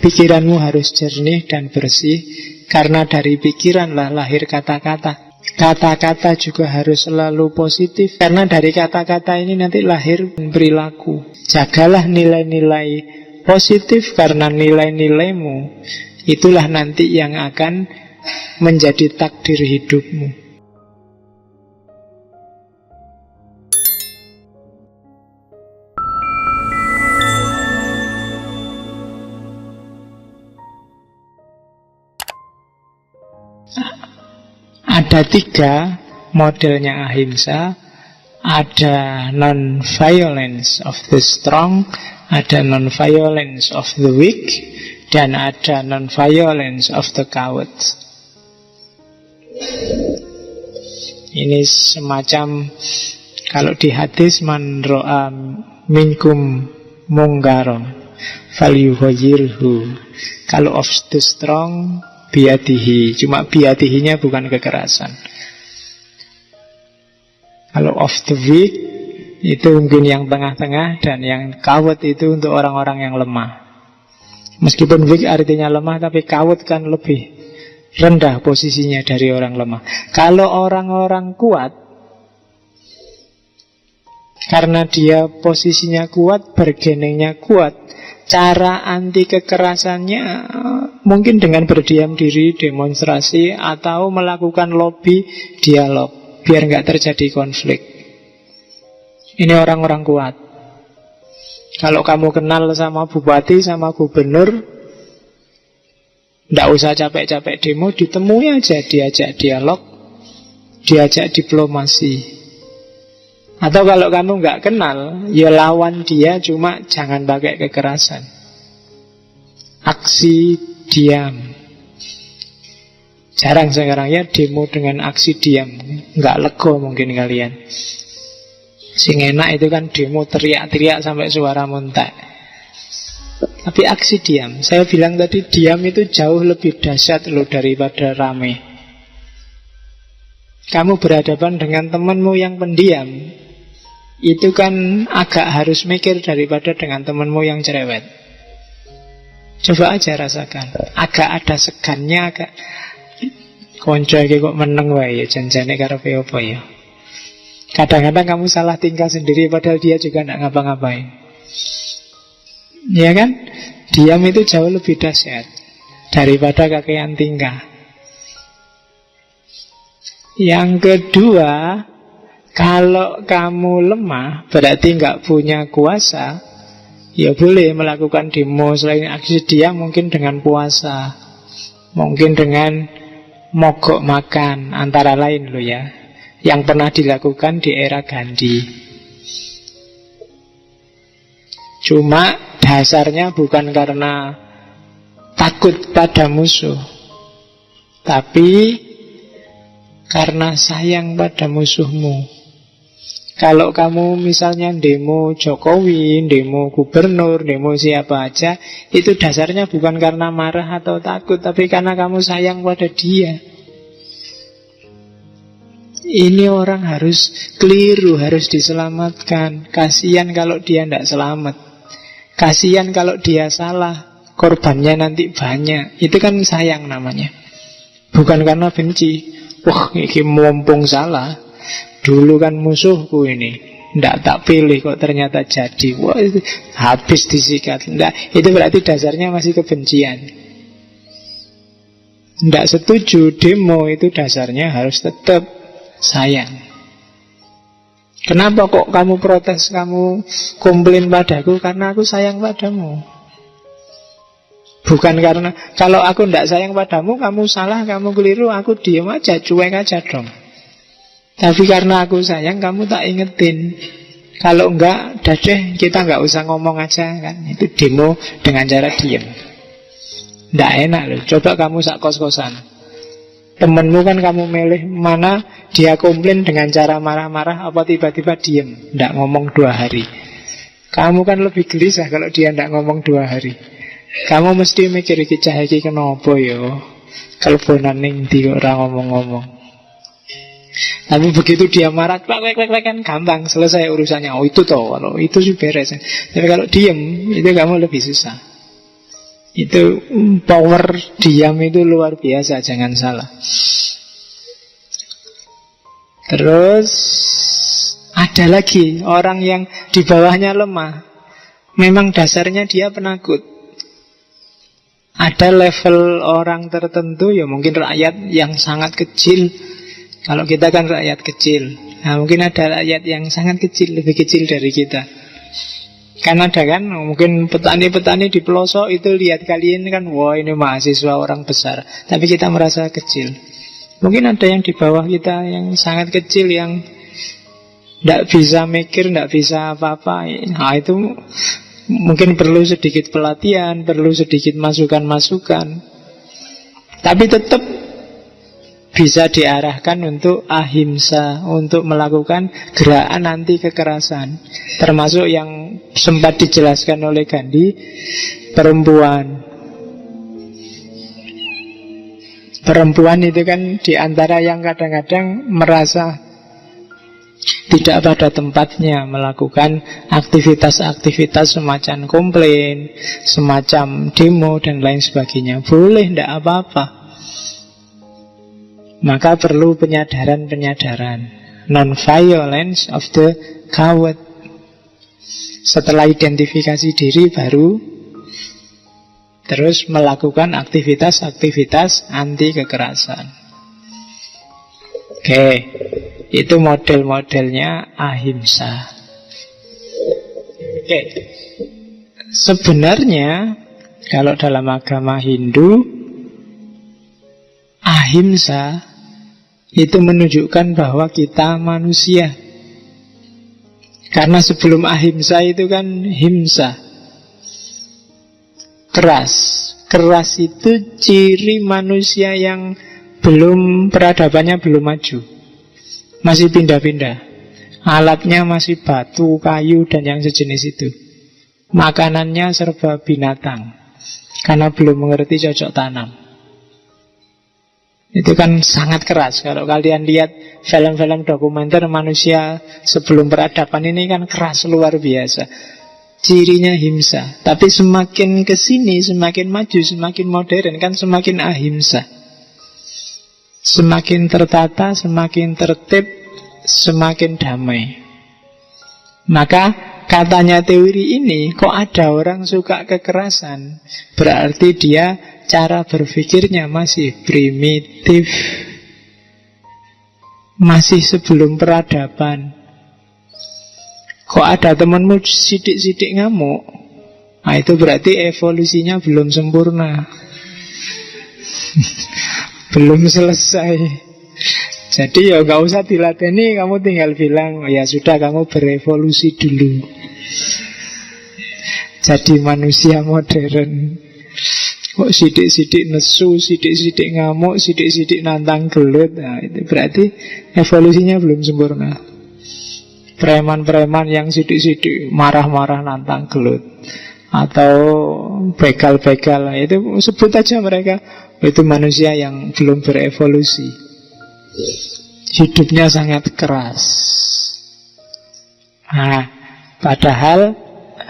Pikiranmu harus jernih dan bersih, karena dari pikiranlah lahir kata-kata. Kata-kata juga harus selalu positif, karena dari kata-kata ini nanti lahir perilaku. Jagalah nilai-nilai positif, karena nilai-nilaimu itulah nanti yang akan menjadi takdir hidupmu. Ada 3 modelnya ahimsa. Ada non-violence of the strong, ada non-violence of the weak, dan ada non-violence of the coward. Ini semacam, kalau di hadis, man ro'a minkum mungkaron falyughayyirhu. Kalau of the strong, biadihi. Cuma biadihinya bukan kekerasan. Kalau of the weak, itu mungkin yang tengah-tengah, dan yang coward itu untuk orang-orang yang lemah. Meskipun weak artinya lemah, tapi coward kan lebih rendah posisinya dari orang lemah. Kalau orang-orang kuat, karena dia posisinya kuat, bargainingnya kuat, cara anti kekerasannya mungkin dengan berdiam diri, demonstrasi, atau melakukan lobby, dialog, biar nggak terjadi konflik. Ini orang-orang kuat. Kalau kamu kenal sama bupati, sama gubernur, nggak usah capek-capek demo, ditemui aja, diajak dialog, diajak diplomasi. Atau kalau kamu nggak kenal, ya lawan dia, cuma jangan pakai kekerasan. Aksi diam. Jarang sekarang ya demo dengan aksi diam. Nggak lego mungkin kalian. Sing enak itu kan demo teriak-teriak sampai suara muntah. Tapi aksi diam, saya bilang tadi, diam itu jauh lebih dahsyat loh daripada rame. Kamu berhadapan dengan temanmu yang pendiam, itu kan agak harus mikir daripada dengan temanmu yang cerewet. Coba aja rasakan, agak ada segannya, agak konco iki kok meneng wae ya, janjane karepe apa ya. Kadang-kadang kamu salah tingkah sendiri padahal dia juga enggak ngapa-ngapain. Ya kan? Diam itu jauh lebih dahsyat daripada kakean tingkah. Yang kedua, kalau kamu lemah, berarti nggak punya kuasa, ya boleh melakukan demo. Selain aksi diam, mungkin dengan puasa, mungkin dengan mogok makan, antara lain loh ya, yang pernah dilakukan di era Gandhi. Cuma dasarnya bukan karena takut pada musuh, tapi karena sayang pada musuhmu. Kalau kamu misalnya demo Jokowi, demo gubernur, demo siapa aja, itu dasarnya bukan karena marah atau takut, tapi karena kamu sayang pada dia. Ini orang harus keliru, harus diselamatkan. Kasihan kalau dia tidak selamat. Kasihan kalau dia salah, korbannya nanti banyak. Itu kan sayang namanya. Bukan karena benci. Wah, ini mumpung salah, dulu kan musuhku ini, ndak tak pilih kok ternyata jadi. Wah, itu habis disikat. Ndak, itu berarti dasarnya masih kebencian. Ndak setuju demo, itu dasarnya harus tetap sayang. Kenapa kok kamu protes, kamu komplain padaku? Karena aku sayang padamu. Bukan karena, kalau aku tidak sayang padamu, kamu salah, kamu keliru, aku diam aja, cuek aja dong. Tapi karena aku sayang, kamu tak ingetin. Kalau enggak, dadeh, kita enggak usah ngomong aja kan. Itu demo dengan cara diam. Tidak enak loh. Coba kamu sak kos-kosan, temenmu kan kamu milih mana dia komplain dengan cara marah-marah, apa tiba-tiba diem, tidak ngomong 2 hari. Kamu kan lebih gelisah kalau dia tidak ngomong 2 hari. Kamu mesti mikir, iki cah iki kenapa yo, kalbonan ning ndi kok ora ngomong-ngomong. Tapi begitu dia marah, klak kan gampang selesai urusannya. Oh itu toh, kalau itu sih beres. Tapi kalau diem, itu kamu lebih susah. Itu power diam itu luar biasa, jangan salah. Terus ada lagi orang yang di bawahnya lemah. Memang dasarnya dia penakut. Ada level orang tertentu, ya mungkin rakyat yang sangat kecil. Kalau kita kan rakyat kecil. Nah, mungkin ada rakyat yang sangat kecil, lebih kecil dari kita. Kan ada kan, mungkin petani-petani di pelosok itu lihat kalian kan, wah ini mahasiswa orang besar. Tapi kita merasa kecil. Mungkin ada yang di bawah kita yang sangat kecil, yang tidak bisa mikir, tidak bisa apa-apa. Nah itu mungkin perlu sedikit pelatihan, perlu sedikit masukan-masukan. Tapi tetap bisa diarahkan untuk ahimsa, untuk melakukan gerakan anti kekerasan. Termasuk yang sempat dijelaskan oleh Gandhi, perempuan. Perempuan itu kan diantara yang kadang-kadang merasa tidak pada tempatnya melakukan aktivitas-aktivitas semacam komplain, semacam demo dan lain sebagainya. Boleh, tidak apa-apa. Maka perlu penyadaran-penyadaran. Non-violence of the coward. Setelah identifikasi diri baru terus melakukan aktivitas-aktivitas anti kekerasan. Oke, itu model-modelnya ahimsa. Oke. Sebenarnya kalau dalam agama Hindu, ahimsa itu menunjukkan bahwa kita manusia. Karena sebelum ahimsa itu kan himsa, keras. Keras itu ciri manusia yang peradabannya belum maju, masih pindah-pindah. Alatnya masih batu, kayu, dan yang sejenis itu. Makanannya serba binatang, karena belum mengerti cocok tanam. Itu kan sangat keras. Kalau kalian lihat film-film dokumenter manusia sebelum peradaban ini kan keras luar biasa. Cirinya himsa. Tapi semakin kesini, semakin maju, semakin modern kan semakin ahimsa. Semakin tertata, semakin tertib, semakin damai. Maka katanya teori ini, kok ada orang suka kekerasan, berarti dia cara berpikirnya masih primitif, masih sebelum peradaban. Kok ada temanmu sidik-sidik ngamuk, nah itu berarti evolusinya belum sempurna. Belum selesai. Jadi ya gak usah dilateni, kamu tinggal bilang, ya sudah kamu berevolusi dulu, jadi manusia modern. Kok sidik-sidik nesu, sidik-sidik ngamuk, sidik-sidik nantang gelut. Nah itu berarti evolusinya belum sempurna. Preman-preman yang sidik-sidik marah-marah nantang gelut, atau begal-begal, itu sebut aja mereka, itu manusia yang belum berevolusi. Hidupnya sangat keras. Nah, padahal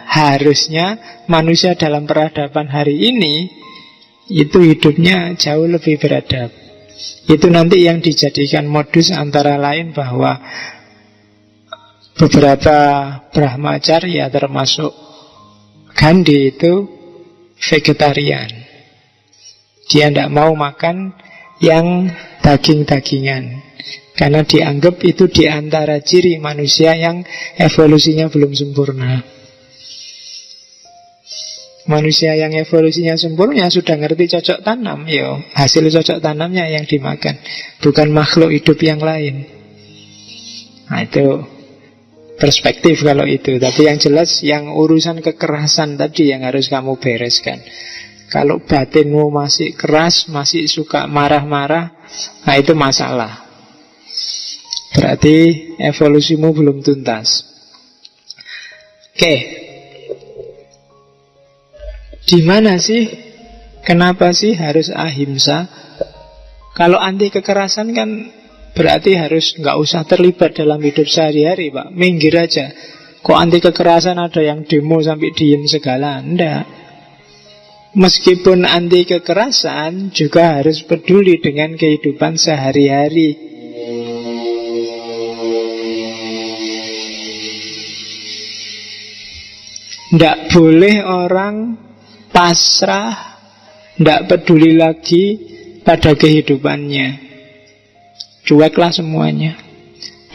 harusnya manusia dalam peradaban hari ini itu hidupnya jauh lebih beradab. Itu nanti yang dijadikan modus antara lain bahwa beberapa Brahmacharya termasuk Gandhi itu vegetarian. Dia tidak mau makan yang daging-dagingan, karena dianggap itu diantara ciri manusia yang evolusinya belum sempurna. Manusia yang evolusinya sempurna sudah ngerti cocok tanam, yo hasil cocok tanamnya yang dimakan, bukan makhluk hidup yang lain. Nah itu perspektif kalau itu. Tapi yang jelas yang urusan kekerasan tadi yang harus kamu bereskan. Kalau batinmu masih keras, masih suka marah-marah, nah itu masalah. Berarti evolusimu belum tuntas. Oke. Di mana sih? Kenapa sih harus ahimsa? Kalau anti kekerasan kan berarti harus nggak usah terlibat dalam hidup sehari-hari, Pak. Minggir aja. Kok anti kekerasan ada yang demo sampai diem segala? Enggak. Meskipun anti kekerasan, juga harus peduli dengan kehidupan sehari-hari. Tidak boleh orang pasrah, tidak peduli lagi pada kehidupannya, cueklah semuanya.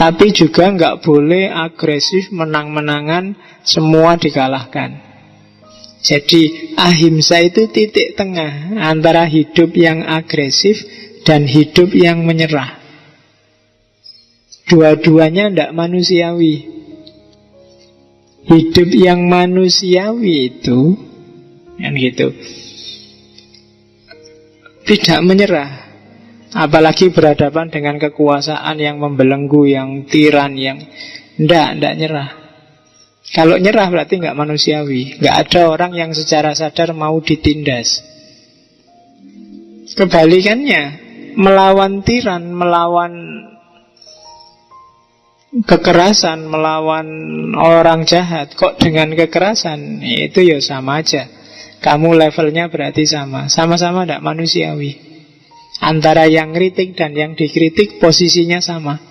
Tapi juga nggak boleh agresif, menang-menangan, semua dikalahkan. Jadi ahimsa itu titik tengah antara hidup yang agresif dan hidup yang menyerah. Dua-duanya tidak manusiawi. Hidup yang manusiawi itu kan gitu, tidak menyerah. Apalagi berhadapan dengan kekuasaan yang membelenggu, yang tiran, yang tidak nyerah. Kalau nyerah berarti nggak manusiawi. Nggak ada orang yang secara sadar mau ditindas. Kebalikannya, melawan tiran, melawan kekerasan, melawan orang jahat kok dengan kekerasan, itu ya sama aja. Kamu levelnya berarti sama. Sama-sama tidak manusiawi. Antara yang kritik dan yang dikritik posisinya sama.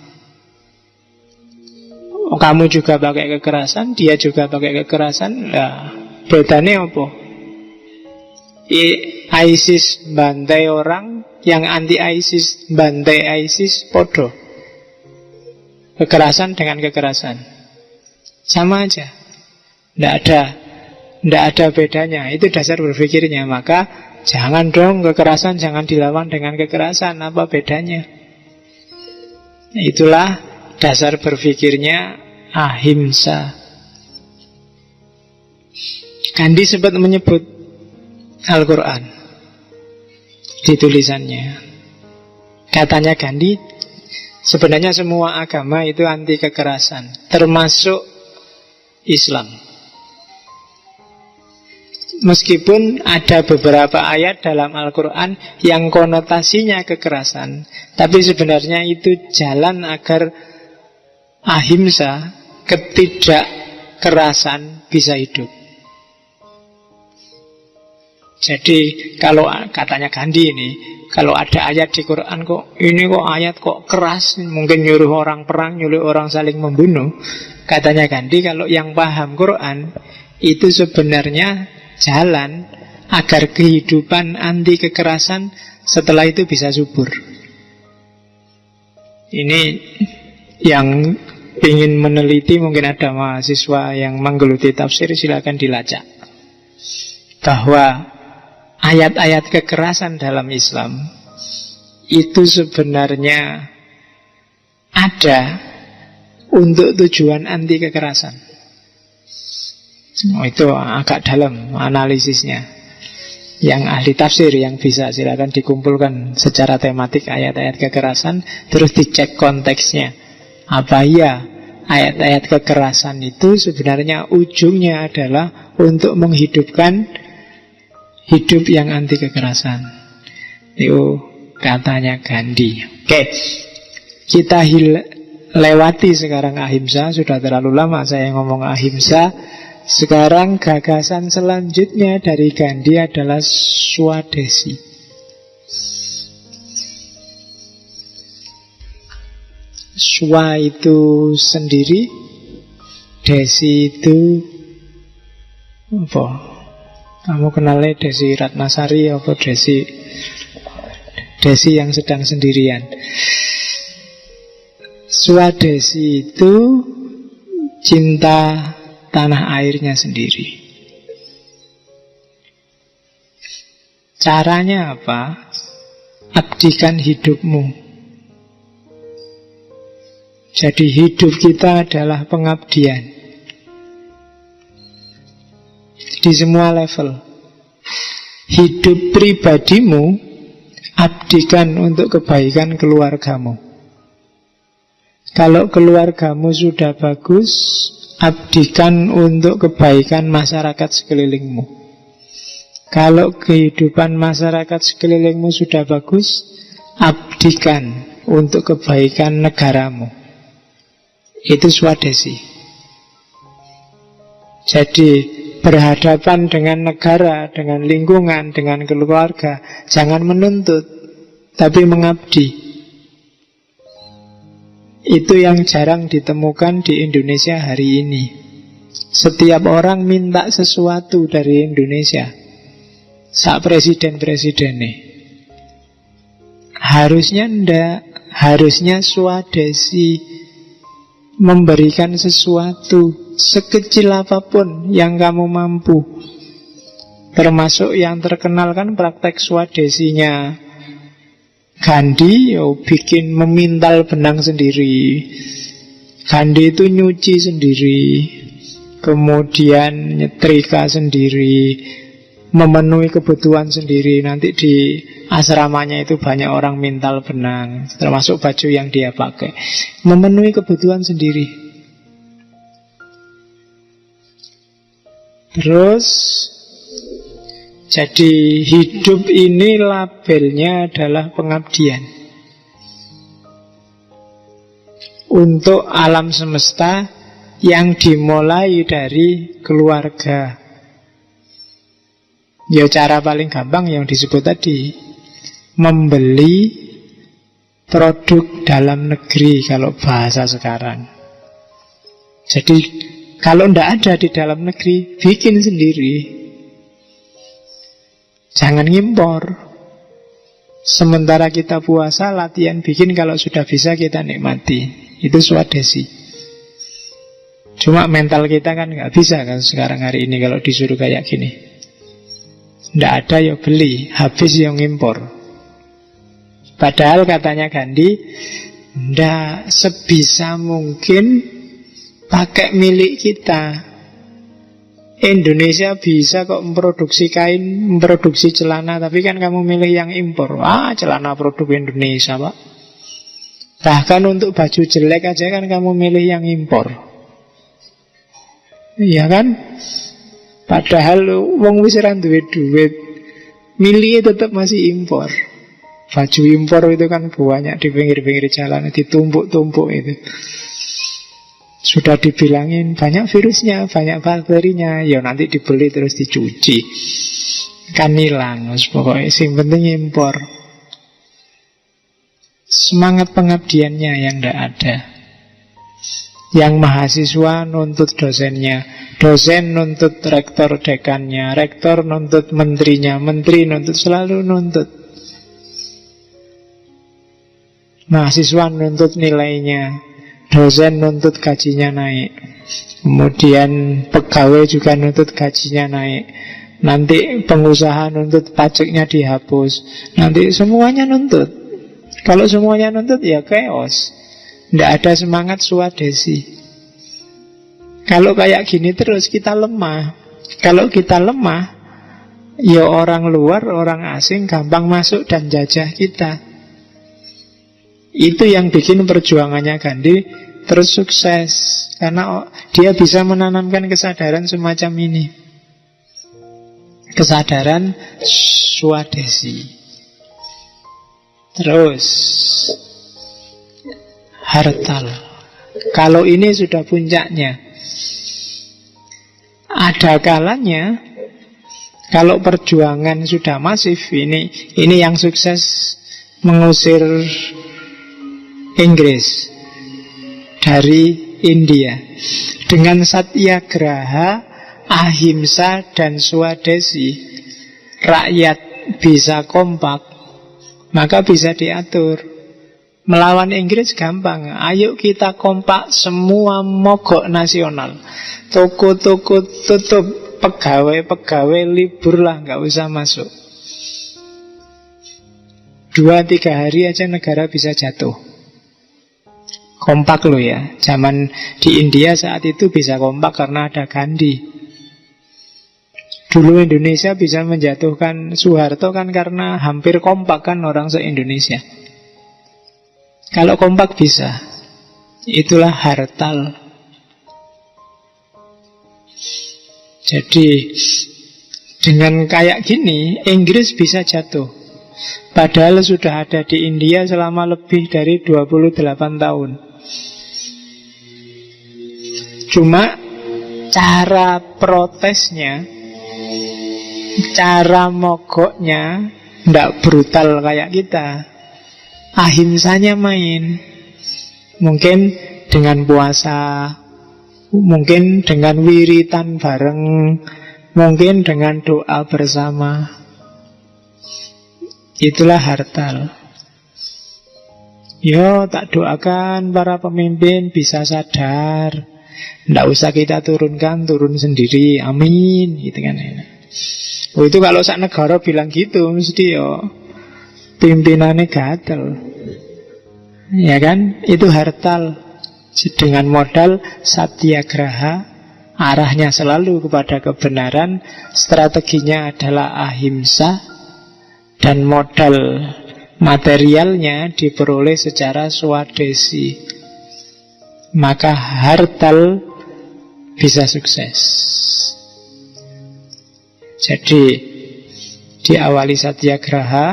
Kamu juga pakai kekerasan, dia juga pakai kekerasan. Nah, bedanya apa? ISIS bantai orang, yang anti ISIS bantai ISIS, podo. Kekerasan dengan kekerasan sama aja. Tidak ada bedanya. Itu dasar berpikirnya. Maka jangan dong kekerasan, jangan dilawan dengan kekerasan. Apa bedanya? Itulah dasar berpikirnya ahimsa. Gandhi sempat menyebut Al-Quran di tulisannya. Katanya Gandhi, sebenarnya semua agama itu anti kekerasan, termasuk Islam. Meskipun ada beberapa ayat dalam Al-Quran yang konotasinya kekerasan, tapi sebenarnya itu jalan agar ahimsa, ketidakkerasan, bisa hidup. Jadi kalau katanya Gandhi ini, kalau ada ayat di Quran kok ini kok ayat kok keras, mungkin nyuruh orang perang, nyuruh orang saling membunuh, katanya Gandhi, kalau yang paham Quran itu sebenarnya jalan agar kehidupan anti kekerasan setelah itu bisa subur. Ini yang ingin meneliti, mungkin ada mahasiswa yang menggeluti tafsir, silakan dilacak bahwa ayat-ayat kekerasan dalam Islam itu sebenarnya ada untuk tujuan anti kekerasan. Itu agak dalam analisisnya. Yang ahli tafsir yang bisa silakan dikumpulkan secara tematik ayat-ayat kekerasan, terus dicek konteksnya. Apa iya ayat-ayat kekerasan itu sebenarnya ujungnya adalah untuk menghidupkan hidup yang anti kekerasan. Itu katanya Gandhi. Oke, kita lewati sekarang ahimsa. Sudah terlalu lama saya ngomong ahimsa. Sekarang gagasan selanjutnya dari Gandhi adalah Swadesi. Swa itu sendiri, Desi itu apa? Kamu kenalnya Desi Ratnasari apa Desi yang sedang sendirian. Swadesi itu cinta tanah airnya sendiri. Caranya apa? Abdikan hidupmu. Jadi hidup kita adalah pengabdian di semua level. Hidup pribadimu abdikan untuk kebaikan keluargamu. Kalau keluargamu sudah bagus, abdikan untuk kebaikan masyarakat sekelilingmu. Kalau kehidupan masyarakat sekelilingmu sudah bagus, abdikan untuk kebaikan negaramu. Itu Swadesi. Jadi berhadapan dengan negara, dengan lingkungan, dengan keluarga, jangan menuntut, tapi mengabdi. Itu yang jarang ditemukan di Indonesia hari ini. Setiap orang minta sesuatu dari Indonesia. Sak presiden-presidennya. Harusnya ndak. Harusnya swadesi, memberikan sesuatu sekecil apapun yang kamu mampu. Termasuk yang terkenal kan praktek swadesinya Gandhi, bikin memintal benang sendiri. Gandhi itu nyuci sendiri, kemudian nyetrika sendiri, memenuhi kebutuhan sendiri. Nanti di asramanya itu banyak orang mintal benang, termasuk baju yang dia pakai. Memenuhi kebutuhan sendiri. Terus jadi hidup ini labelnya adalah pengabdian untuk alam semesta yang dimulai dari keluarga. Ya cara paling gampang yang disebut tadi, membeli produk dalam negeri kalau bahasa sekarang. Jadi kalau tidak ada di dalam negeri, bikin sendiri. Jangan ngimpor. Sementara kita puasa, latihan bikin, kalau sudah bisa kita nikmati. Itu swadesi. Cuma mental kita kan nggak bisa kan sekarang hari ini kalau disuruh kayak gini. Nggak ada ya beli, habis yang ngimpor. Padahal katanya Gandhi, nggak, sebisa mungkin pakai milik kita. Indonesia bisa kok memproduksi kain, memproduksi celana, tapi kan kamu milih yang impor. Celana produk Indonesia, Pak. Bahkan untuk baju jelek aja kan kamu milih yang impor. Iya kan? Padahal wong wis ora duwe duit, milih tetap masih impor. Baju impor itu kan banyak di pinggir-pinggir jalan, ditumpuk-tumpuk itu. Sudah dibilangin banyak virusnya, banyak bakterinya, ya nanti dibeli terus dicuci, kan hilang. Pokoknya yang penting impor. Semangat pengabdiannya yang tidak ada. Yang mahasiswa nuntut dosennya, dosen nuntut rektor dekannya, rektor nuntut menterinya, menteri nuntut, selalu nuntut. Mahasiswa nuntut nilainya, dosen nuntut gajinya naik, kemudian pegawai juga nuntut gajinya naik, nanti pengusaha nuntut pajaknya dihapus, nanti semuanya nuntut. Kalau semuanya nuntut ya chaos, tidak ada semangat swadesi. Kalau kayak gini terus kita lemah. Kalau kita lemah, ya orang luar, orang asing gampang masuk dan jajah kita. Itu yang bikin perjuangannya Gandhi terus sukses, karena dia bisa menanamkan kesadaran semacam ini, kesadaran swadesi. Terus Hartal, kalau ini sudah puncaknya. Ada kalanya kalau perjuangan sudah masif, ini yang sukses mengusir Inggris dari India dengan satyagraha, ahimsa dan swadesi, rakyat bisa kompak, maka bisa diatur. Melawan Inggris gampang. Ayo kita kompak, semua mogok nasional, toko-toko tutup, pegawai-pegawai libur lah, nggak usah masuk. 2-3 hari aja negara bisa jatuh. Kompak loh ya. Zaman di India saat itu bisa kompak karena ada Gandhi. Dulu Indonesia bisa menjatuhkan Soeharto kan karena hampir kompak kan orang se-Indonesia. Kalau kompak bisa. Itulah Hartal. Jadi dengan kayak gini Inggris bisa jatuh. Padahal sudah ada di India selama lebih dari 28 tahun. Cuma cara protesnya, cara mogoknya ndak brutal kayak kita. Ahimsanya main. Mungkin dengan puasa, mungkin dengan wiritan bareng, mungkin dengan doa bersama. Itulah hartal. Yo, tak doakan para pemimpin bisa sadar. Nggak usah kita turunkan, turun sendiri. Amin, gitu kan. Oh, itu kalau sak negara bilang gitu, mesti yo pimpinannya gatel. Ya kan? Itu hartal. Dengan modal satyagraha, arahnya selalu kepada kebenaran, strateginya adalah ahimsa, dan modal materialnya diperoleh secara swadesi. Maka hartal bisa sukses. Jadi diawali satyagraha,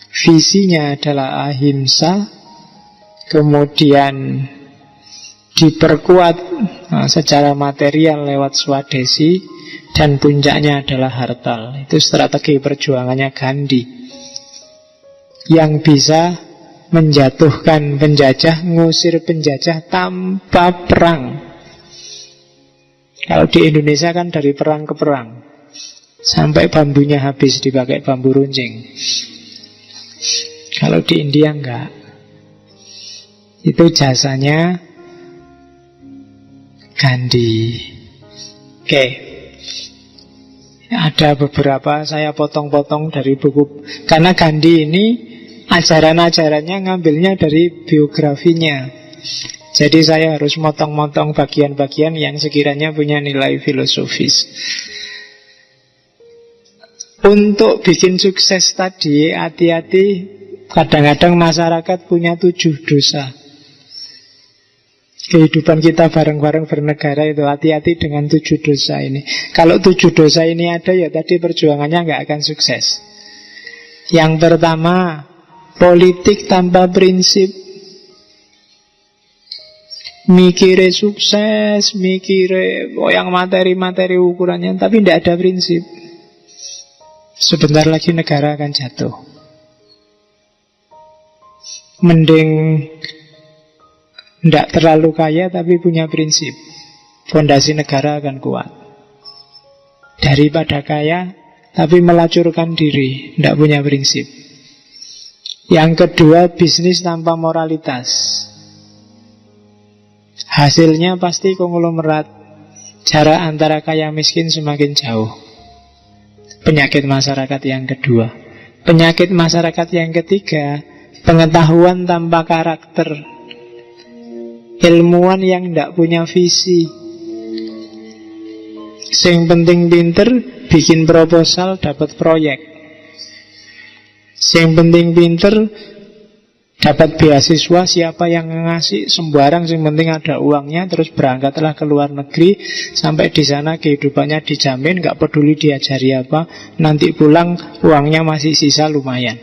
visinya adalah ahimsa, kemudian diperkuat secara material lewat swadesi, dan puncaknya adalah hartal. Itu strategi perjuangannya Gandhi, yang bisa menjatuhkan penjajah, ngusir penjajah tanpa perang. Kalau di Indonesia kan dari perang ke perang, sampai bambunya habis dipakai bambu runcing. Kalau di India enggak. Itu jasanya Gandhi. Oke. Ada beberapa saya potong-potong dari buku. Karena Gandhi ini ajaran-ajarannya ngambilnya dari biografinya. Jadi saya harus motong-motong bagian-bagian yang sekiranya punya nilai filosofis. Untuk bikin sukses tadi, hati-hati. Kadang-kadang masyarakat punya 7 dosa. Kehidupan kita bareng-bareng bernegara itu, hati-hati dengan 7 dosa ini. Kalau 7 dosa ini ada, ya tadi perjuangannya nggak akan sukses. Yang pertama, politik tanpa prinsip. Mikire sukses, mikire yang materi-materi ukurannya, tapi tidak ada prinsip. Sebentar lagi negara akan jatuh. Mending tidak terlalu kaya tapi punya prinsip, fondasi negara akan kuat, daripada kaya tapi melacurkan diri, tidak punya prinsip. Yang kedua, bisnis tanpa moralitas. Hasilnya pasti konglomerat. Jarak antara kaya miskin semakin jauh. Penyakit masyarakat yang kedua. Penyakit masyarakat yang ketiga, pengetahuan tanpa karakter. Ilmuwan yang tidak punya visi. Sing penting pinter, bikin proposal dapat proyek. Sing penting pinter, dapat beasiswa, siapa yang ngasih sembarang, sing penting ada uangnya. Terus berangkatlah ke luar negeri. Sampai di sana kehidupannya dijamin, gak peduli diajari apa. Nanti pulang uangnya masih sisa lumayan.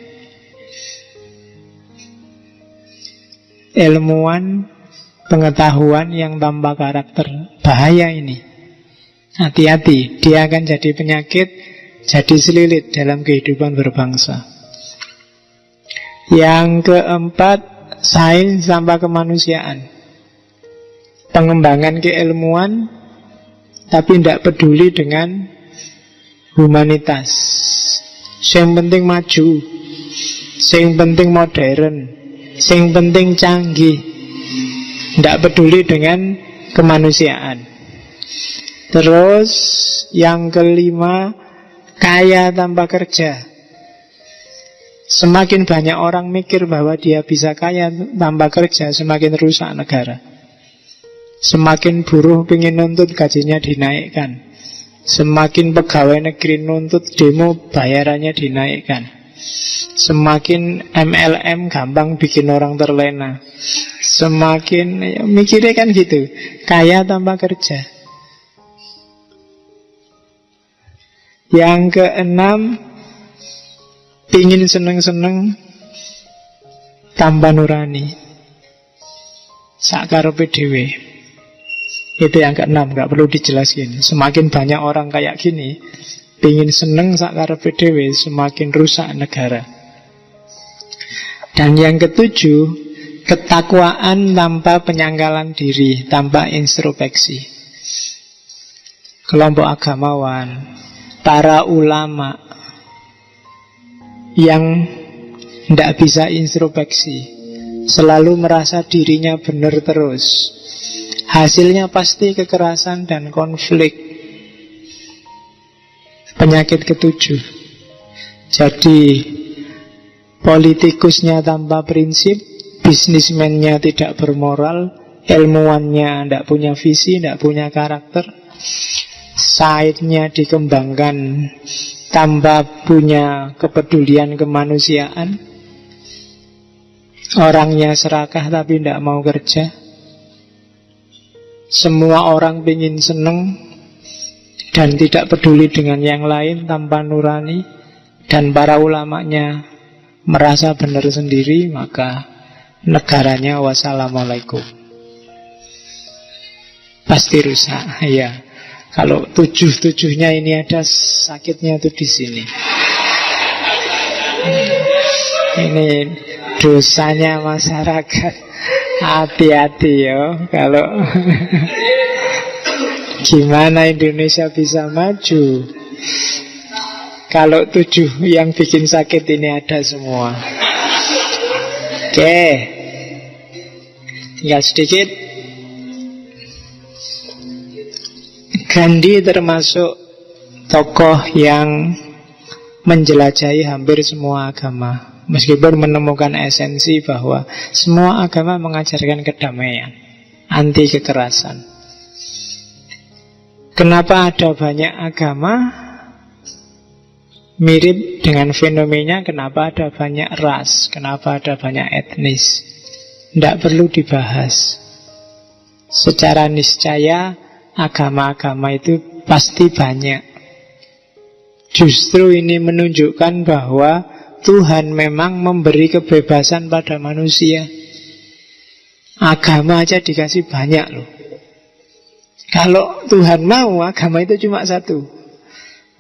Ilmuwan, pengetahuan yang tanpa karakter, bahaya ini. Hati-hati, dia akan jadi penyakit, jadi selilit dalam kehidupan berbangsa. Yang keempat, sains tanpa kemanusiaan. Pengembangan keilmuan tapi tidak peduli dengan humanitas. Yang penting maju, yang penting modern, yang penting canggih, tidak peduli dengan kemanusiaan. Terus yang kelima, kaya tanpa kerja. Semakin banyak orang mikir bahwa dia bisa kaya tanpa kerja, semakin rusak negara. Semakin buruh ingin nuntut, gajinya dinaikkan. Semakin pegawai negeri nuntut, demo bayarannya dinaikkan. Semakin MLM gampang bikin orang terlena. Semakin mikirnya kan gitu, kaya tanpa kerja. Yang keenam, pingin seneng-seneng tanpa nurani, sakarepe dhewe. Itu yang keenam, gak perlu dijelasin. Semakin banyak orang kayak gini, pingin seneng sakarepe dhewe, semakin rusak negara. Dan yang ketujuh, ketakwaan tanpa penyangkalan diri, tanpa introspeksi. Kelompok agamawan, para ulama yang tidak bisa introspeksi, selalu merasa dirinya benar terus, hasilnya pasti kekerasan dan konflik. Penyakit ketujuh. Jadi politikusnya tanpa prinsip, bisnismennya tidak bermoral, ilmuwannya tidak punya visi, tidak punya karakter, sainnya dikembangkan tanpa punya kepedulian kemanusiaan, orangnya serakah tapi tidak mau kerja, semua orang ingin seneng dan tidak peduli dengan yang lain tanpa nurani, dan para ulamanya merasa benar sendiri, maka negaranya wassalamualaikum, pasti rusak. Ya, kalau tujuh-tujuhnya ini ada, sakitnya tuh di sini. Ini dosanya masyarakat. Hati-hati ya kalau gimana Indonesia bisa maju kalau tujuh yang bikin sakit ini ada semua. Oke, tinggal sedikit. Gandhi termasuk tokoh yang menjelajahi hampir semua agama, meskipun menemukan esensi bahwa semua agama mengajarkan kedamaian, anti kekerasan. Kenapa ada banyak agama? Mirip dengan fenomena kenapa ada banyak ras, kenapa ada banyak etnis. Tidak perlu dibahas. Secara niscaya agama-agama itu pasti banyak. Justru ini menunjukkan bahwa Tuhan memang memberi kebebasan pada manusia. Agama aja dikasih banyak loh. Kalau Tuhan mau, agama itu cuma satu.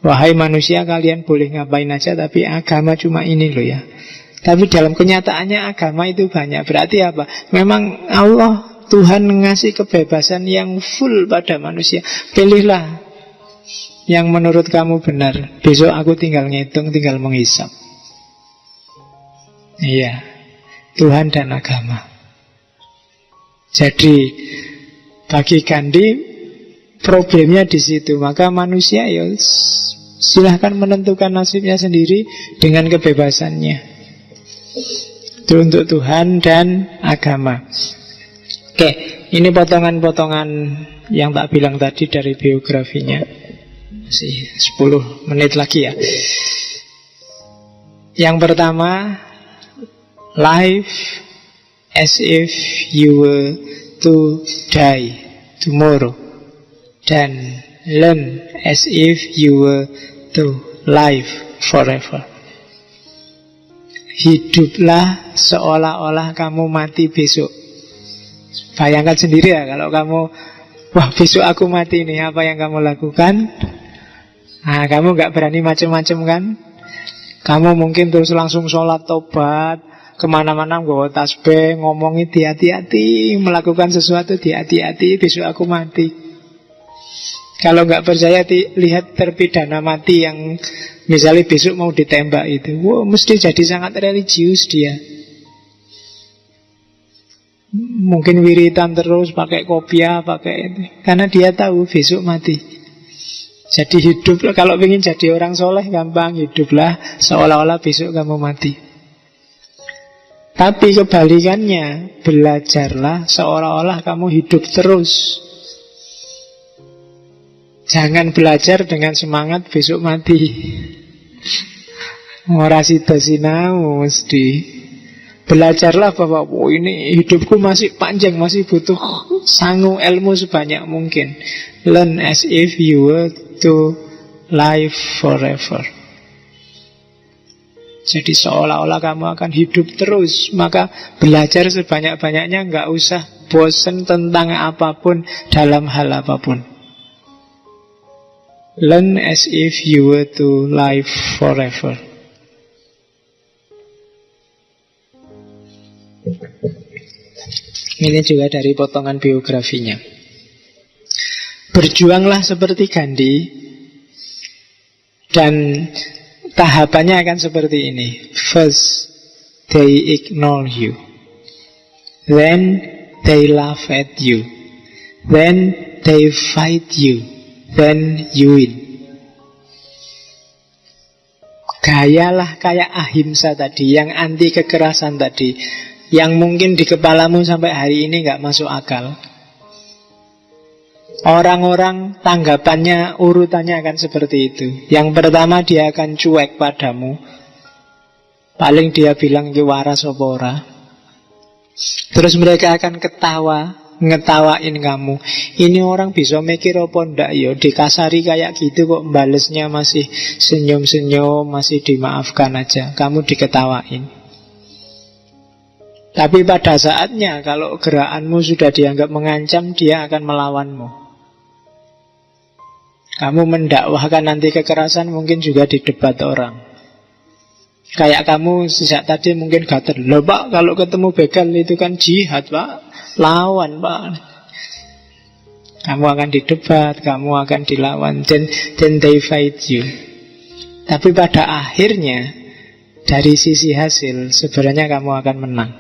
Wahai manusia, kalian boleh ngapain aja, tapi agama cuma ini loh ya. Tapi dalam kenyataannya agama itu banyak. Berarti apa? Memang Allah, Tuhan ngasih kebebasan yang full pada manusia. Pilihlah yang menurut kamu benar. Besok aku tinggal ngitung, tinggal menghisap. Iya, Tuhan dan agama. Jadi bagi Gandhi problemnya di situ. Maka manusia ya silahkan menentukan nasibnya sendiri dengan kebebasannya. Itu untuk Tuhan dan agama. Oke, ini potongan-potongan yang tak bilang tadi dari biografinya. Masih 10 menit lagi ya. Yang pertama, life as if you were to die tomorrow, dan learn as if you were to live forever. Hiduplah seolah-olah kamu mati besok. Bayangkan sendiri ya, kalau kamu, wah besok aku mati nih, apa yang kamu lakukan? Nah, kamu gak berani macam-macam kan? Kamu mungkin terus langsung sholat tobat, kemana-mana bawa tasbih, ngomongin hati-hati, melakukan sesuatu hati-hati, besok aku mati. Kalau nggak percaya, lihat terpidana mati yang misalnya besok mau ditembak itu. Wah, mesti jadi sangat religius dia. Mungkin wiritan terus, pakai kopiah, pakai itu, karena dia tahu besok mati. Jadi hiduplah, kalau ingin jadi orang soleh gampang, hiduplah seolah-olah besok kamu mati. Tapi kebalikannya, belajarlah seolah-olah kamu hidup terus. Jangan belajar dengan semangat besok mati. Ora sida sinau mesti. Belajarlah bahwa ini hidupku masih panjang, masih butuh sangu ilmu sebanyak mungkin. Learn as if you were to live forever. Jadi seolah-olah kamu akan hidup terus. Maka belajar sebanyak-banyaknya, nggak usah bosen tentang apapun, dalam hal apapun. Learn as if you were to live forever. Ini juga dari potongan biografinya. Berjuanglah seperti Gandhi, dan tahapannya akan seperti ini. First, they ignore you. Then, they laugh at you. Then, they fight you. Then, you win. Gayalah kayak ahimsa tadi, yang anti kekerasan tadi, yang mungkin di kepalamu sampai hari ini gak masuk akal. Orang-orang tanggapannya, urutannya akan seperti itu. Yang pertama, dia akan cuek padamu. Paling dia bilang ki waras apa ora. Terus mereka akan ketawa, ngetawain kamu. Ini orang bisa mikir apa ndak ya, dikasari kayak gitu kok balesnya masih senyum-senyum, masih dimaafkan aja. Kamu diketawain. Tapi pada saatnya kalau gerakanmu sudah dianggap mengancam, dia akan melawanmu. Kamu mendakwahkan anti kekerasan mungkin juga di debat orang. Kayak kamu sejak tadi mungkin gatel, loh Pak, kalau ketemu begal itu kan jihad Pak, lawan Pak. Kamu akan didebat, kamu akan dilawan, then they fight you. Tapi pada akhirnya, dari sisi hasil, sebenarnya kamu akan menang.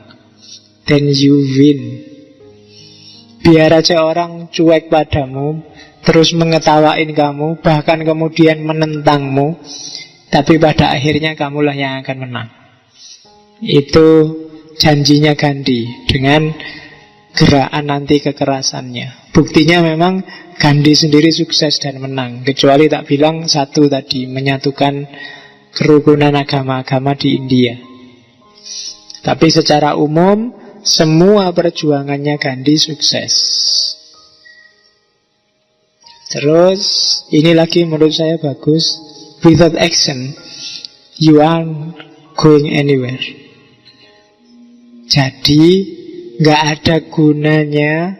Then you win. Biar aja orang cuek padamu, terus mengetawain kamu, bahkan kemudian menentangmu, tapi pada akhirnya kamulah yang akan menang. Itu janjinya Gandhi dengan gerakan anti kekerasannya. Buktinya memang Gandhi sendiri sukses dan menang. Kecuali tak bilang satu tadi, menyatukan kerukunan agama-agama di India. Tapi secara umum semua perjuangannya Gandhi sukses. Terus ini lagi menurut saya bagus. Without action, you aren't going anywhere. Jadi gak ada gunanya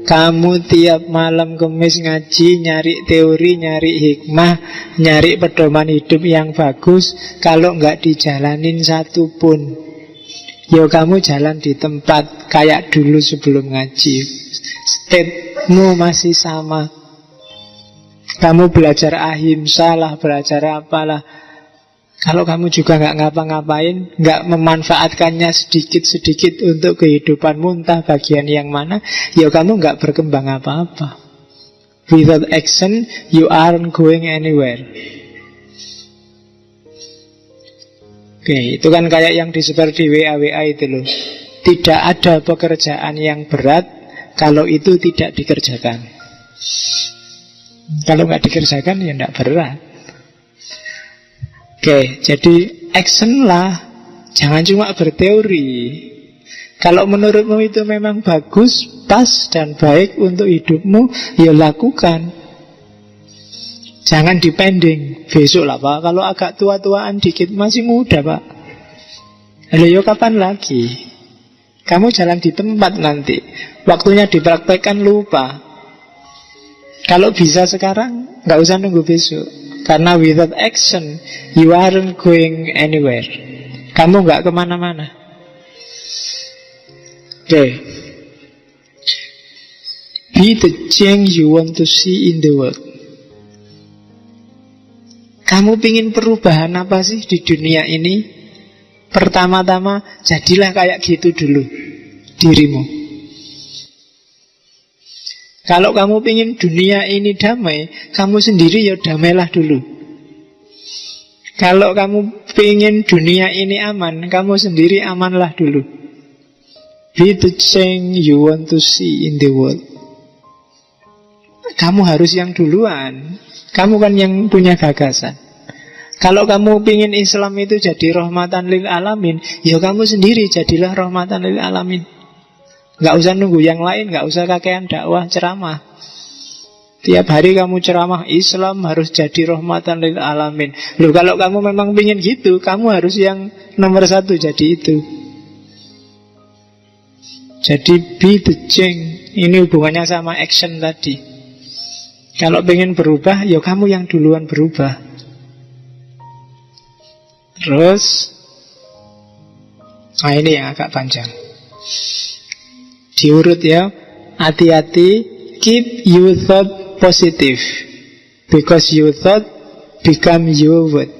kamu tiap malam Kemis ngaji, nyari teori, nyari hikmah, nyari pedoman hidup yang bagus, kalau gak dijalanin satu pun. Yo kamu jalan di tempat kayak dulu sebelum ngaji. Stepmu masih sama. Kamu belajar ahimsa lah, belajar apalah. Kalau kamu juga gak ngapa-ngapain, gak memanfaatkannya sedikit-sedikit untuk kehidupanmu, entah bagian yang mana, ya kamu gak berkembang apa-apa. Without action, you aren't going anywhere. Oke, itu kan kayak yang disebar di WA-WA itu loh. Tidak ada pekerjaan yang berat kalau itu tidak dikerjakan. Kalau nggak dikerjakan ya nggak berat. Oke, jadi action lah. Jangan cuma berteori. Kalau menurutmu itu memang bagus, pas dan baik untuk hidupmu, ya lakukan. Jangan dipending. Besok lah Pak, kalau agak tua-tuaan dikit, masih muda Pak. Lalu yo kapan lagi? Kamu jalan di tempat nanti. Waktunya dipraktekkan lupa. Kalau bisa sekarang, nggak usah nunggu besok. Karena without action, you aren't going anywhere. Kamu nggak kemana-mana. Oke. Be the change you want to see in the world. Kamu pingin perubahan apa sih di dunia ini? Pertama-tama, jadilah kayak gitu dulu dirimu. Kalau kamu ingin dunia ini damai, kamu sendiri ya damailah dulu. Kalau kamu ingin dunia ini aman, kamu sendiri amanlah dulu. Be the change you want to see in the world. Kamu harus yang duluan. Kamu kan yang punya gagasan. Kalau kamu ingin Islam itu jadi rahmatan lil alamin, ya kamu sendiri jadilah rahmatan lil alamin. Gak usah nunggu yang lain, gak usah kakean dakwah ceramah. Tiap hari kamu ceramah Islam harus jadi rahmatan lil alamin. Loh, kalau kamu memang ingin gitu, kamu harus yang nomor satu jadi itu. Jadi be the change. Ini hubungannya sama action tadi. Kalau pengen berubah, ya kamu yang duluan berubah. Terus, nah ini yang agak panjang. Diurut ya. Hati-hati, keep your thought positive, because your thought become your word.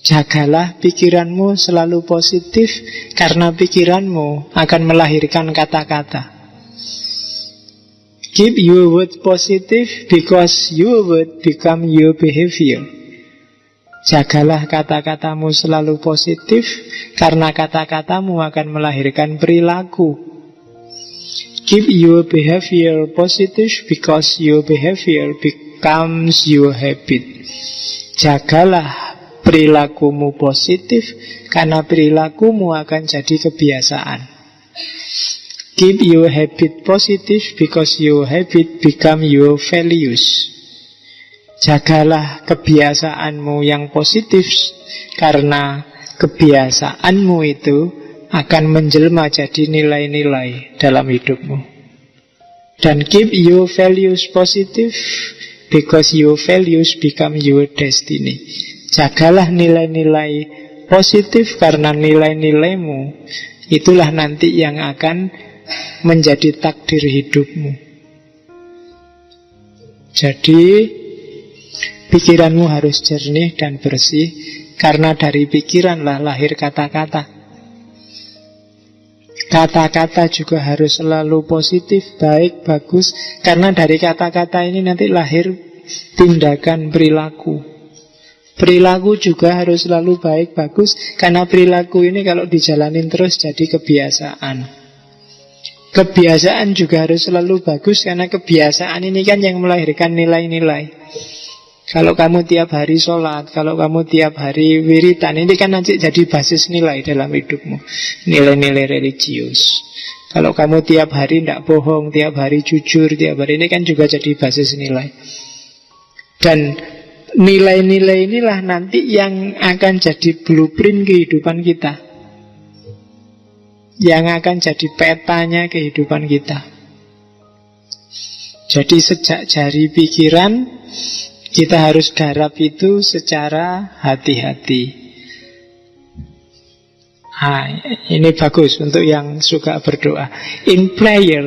Jagalah pikiranmu selalu positif, karena pikiranmu akan melahirkan kata-kata. Keep your word positive, because your word become your behavior. Jagalah kata-katamu selalu positif, karena kata-katamu akan melahirkan perilaku. Keep your behavior positive, because your behavior becomes your habit. Jagalah perilakumu positif, karena perilakumu akan jadi kebiasaan. Keep your habit positive, because your habit become your values. Jagalah kebiasaanmu yang positif, karena kebiasaanmu itu akan menjelma jadi nilai-nilai dalam hidupmu. Dan keep your values positive, because your values become your destiny. Jagalah nilai-nilai positif, karena nilai-nilaimu itulah nanti yang akan menjadi takdir hidupmu. Jadi pikiranmu harus jernih dan bersih, karena dari pikiranlah lahir kata-kata. Kata-kata juga harus selalu positif, baik, bagus, karena dari kata-kata ini nanti lahir tindakan perilaku. Perilaku juga harus selalu baik, bagus, karena perilaku ini kalau dijalanin terus jadi kebiasaan. Kebiasaan juga harus selalu bagus, karena kebiasaan ini kan yang melahirkan nilai-nilai. Kalau kamu tiap hari sholat, kalau kamu tiap hari wiritan, ini kan nanti jadi basis nilai dalam hidupmu. Nilai-nilai religius. Kalau kamu tiap hari tidak bohong, tiap hari jujur, tiap hari, ini kan juga jadi basis nilai. Dan nilai-nilai inilah nanti yang akan jadi blueprint kehidupan kita, yang akan jadi petanya kehidupan kita. Jadi sejak jari pikiran, kita harus garap itu secara hati-hati. Ini bagus untuk yang suka berdoa. In prayer,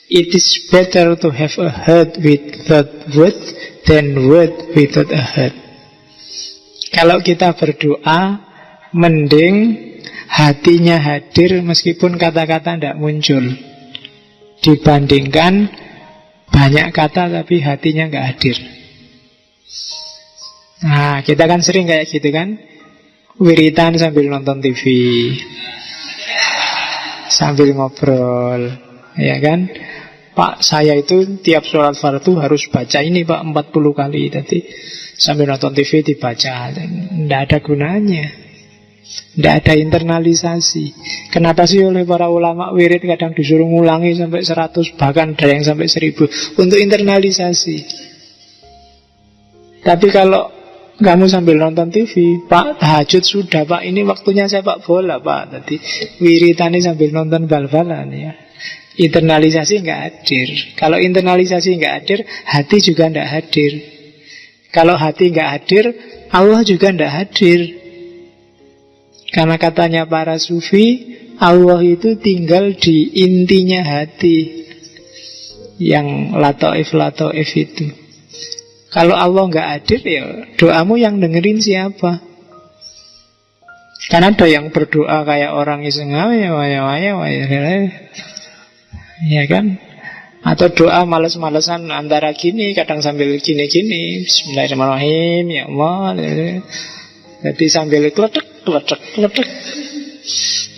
it is better to have a heart without word than word without a heart. Kalau kita berdoa, mending hatinya hadir meskipun kata-kata tidak muncul, dibandingkan banyak kata tapi hatinya nggak hadir. Nah, kita kan sering kayak gitu kan, wiritan sambil nonton TV, sambil ngobrol, ya kan. Pak, saya itu tiap sholat fardu harus baca ini Pak 40 kali. Tadi sambil nonton TV dibaca, tidak ada gunanya, tidak ada internalisasi. Kenapa sih oleh para ulama wirid kadang disuruh ngulangi sampai 100, bahkan ada yang sampai 1000, untuk internalisasi. Tapi kalau kamu sambil nonton TV, Pak, tahajud sudah Pak, ini waktunya sepak bola Pak. Tadi wiritani sambil nonton bal-balan ya. Internalisasi nggak hadir. Kalau internalisasi nggak hadir, hati juga nggak hadir. Kalau hati nggak hadir, Allah juga nggak hadir. Karena katanya para sufi, Allah itu tinggal di intinya hati, yang latoif itu. Kalau Allah nggak hadir, ya doamu yang dengerin siapa? Karena ada yang berdoa kayak orang iseng, ya kan? Atau doa males-malesan antara gini, kadang sambil gini-gini, Bismillahirrahmanirrahim, ya Allah. Jadi sambil kletek.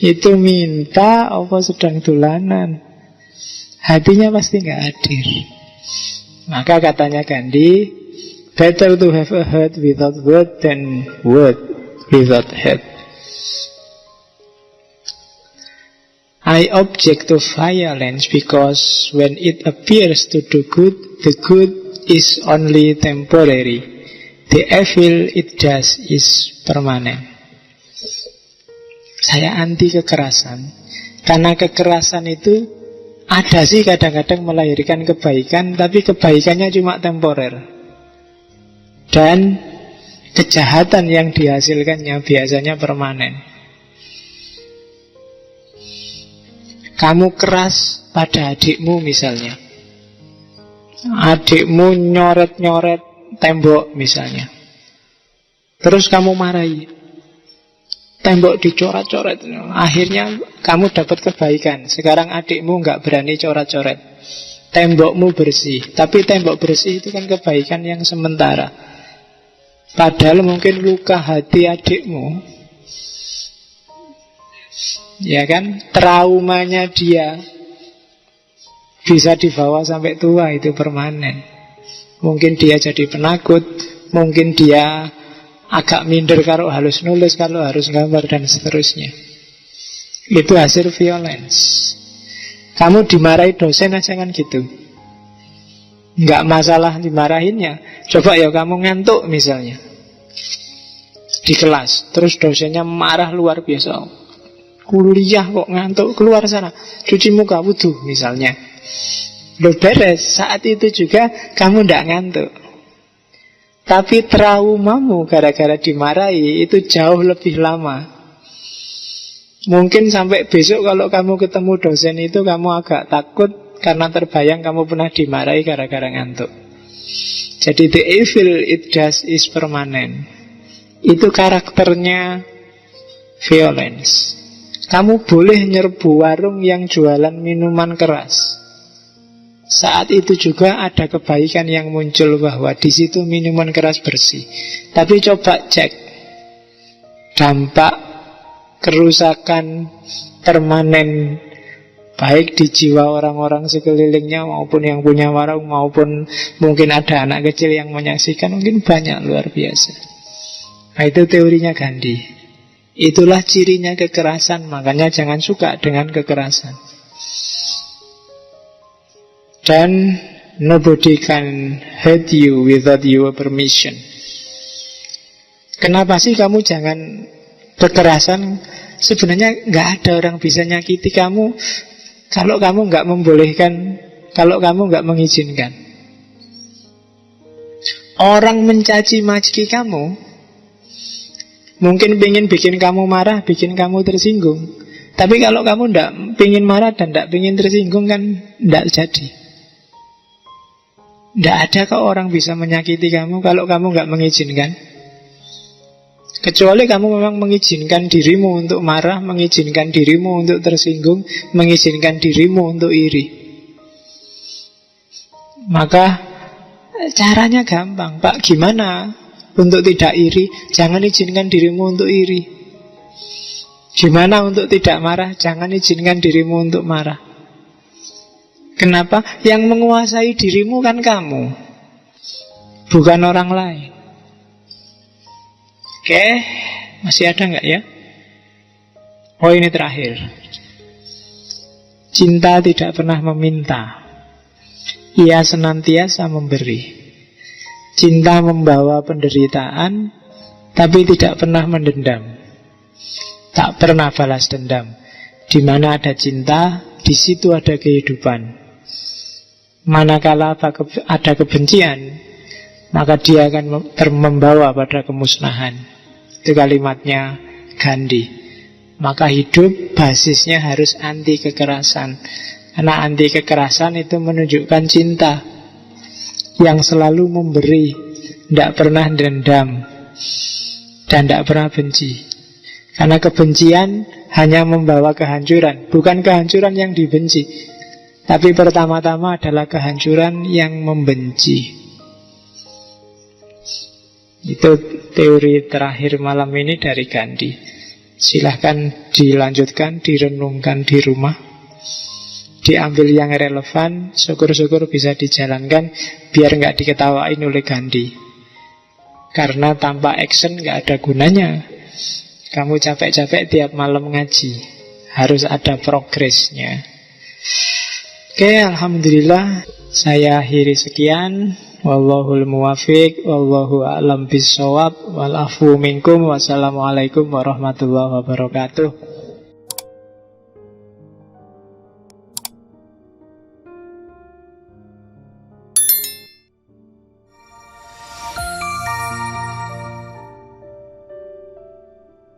Itu minta apa sedang dolanan. Hatinya pasti nggak hadir. Maka katanya Gandhi, better to have a heart without word than word without head. I object to violence because when it appears to do good, the good is only temporary. The evil it does is permanent. Saya anti kekerasan karena kekerasan itu ada sih kadang-kadang melahirkan kebaikan, tapi kebaikannya cuma temporer. Dan kejahatan yang dihasilkannya biasanya permanen. Kamu keras pada adikmu misalnya, adikmu nyoret-nyoret tembok misalnya, terus kamu marahi, tembok dicoret-coret, akhirnya kamu dapat kebaikan. Sekarang adikmu nggak berani coret-coret, tembokmu bersih. Tapi tembok bersih itu kan kebaikan yang sementara. Padahal mungkin luka hati adikmu, ya kan, traumanya dia bisa dibawa sampai tua, itu permanen. Mungkin dia jadi penakut, mungkin dia agak minder kalau harus nulis, kalau harus gambar, dan seterusnya. Itu hasil violence. Kamu dimarahi dosen aja kan gitu, nggak masalah dimarahinnya. Coba ya kamu ngantuk misalnya di kelas, terus dosennya marah luar biasa, kuliah kok ngantuk, keluar sana, cuci muka, wudhu misalnya. Loh beres, saat itu juga kamu ndak ngantuk. Tapi traumamu gara-gara dimarahi itu jauh lebih lama. Mungkin sampai besok kalau kamu ketemu dosen itu kamu agak takut karena terbayang kamu pernah dimarahi gara-gara ngantuk. Jadi the evil it does is permanent. Itu karakternya violence. Kamu boleh nyerbu warung yang jualan minuman keras. Saat itu juga ada kebaikan yang muncul bahwa di situ minuman keras bersih. Tapi coba cek dampak kerusakan permanen baik di jiwa orang-orang sekelilingnya maupun yang punya warung, maupun mungkin ada anak kecil yang menyaksikan, mungkin banyak, luar biasa. Nah, itu teorinya Gandhi. Itulah cirinya kekerasan. Makanya jangan suka dengan kekerasan. Dan nobody can hurt you without your permission. Kenapa sih kamu jangan kekerasan? Sebenarnya nggak ada orang bisa nyakiti kamu kalau kamu nggak membolehkan, kalau kamu nggak mengizinkan. Orang mencaci maki kamu mungkin pengen bikin kamu marah, bikin kamu tersinggung. Tapi kalau kamu nggak pengen marah dan nggak pengen tersinggung, kan nggak jadi. Nggak ada kok orang bisa menyakiti kamu kalau kamu nggak mengizinkan. Kecuali kamu memang mengizinkan dirimu untuk marah, mengizinkan dirimu untuk tersinggung, mengizinkan dirimu untuk iri. Maka caranya gampang, Pak. Gimana untuk tidak iri? Jangan izinkan dirimu untuk iri. Gimana untuk tidak marah? Jangan izinkan dirimu untuk marah. Kenapa? Yang menguasai dirimu kan kamu, bukan orang lain. Oke, masih ada nggak ya? Oh, ini terakhir. Cinta tidak pernah meminta, ia senantiasa memberi. Cinta membawa penderitaan, tapi tidak pernah mendendam, tak pernah balas dendam. Di mana ada cinta, di situ ada kehidupan. Manakala ada kebencian, maka dia akan membawa pada kemusnahan. Itu kalimatnya Gandhi. Maka hidup basisnya harus anti kekerasan. Karena anti kekerasan itu menunjukkan cinta yang selalu memberi, tidak pernah dendam, dan tidak pernah benci. Karena kebencian hanya membawa kehancuran. Bukan kehancuran yang dibenci, tapi pertama-tama adalah kehancuran yang membenci. Itu teori terakhir malam ini dari Gandhi. Silahkan dilanjutkan, direnungkan di rumah, diambil yang relevan. Syukur-syukur bisa dijalankan, biar nggak diketawain oleh Gandhi. Karena tanpa action nggak ada gunanya. Kamu capek-capek tiap malam ngaji, harus ada progresnya. Oke, alhamdulillah saya akhiri sekian. Wallahul muwafiq, wallahu a'lam bissawab, wal afu minkum, wassalamualaikum warahmatullahi wabarakatuh.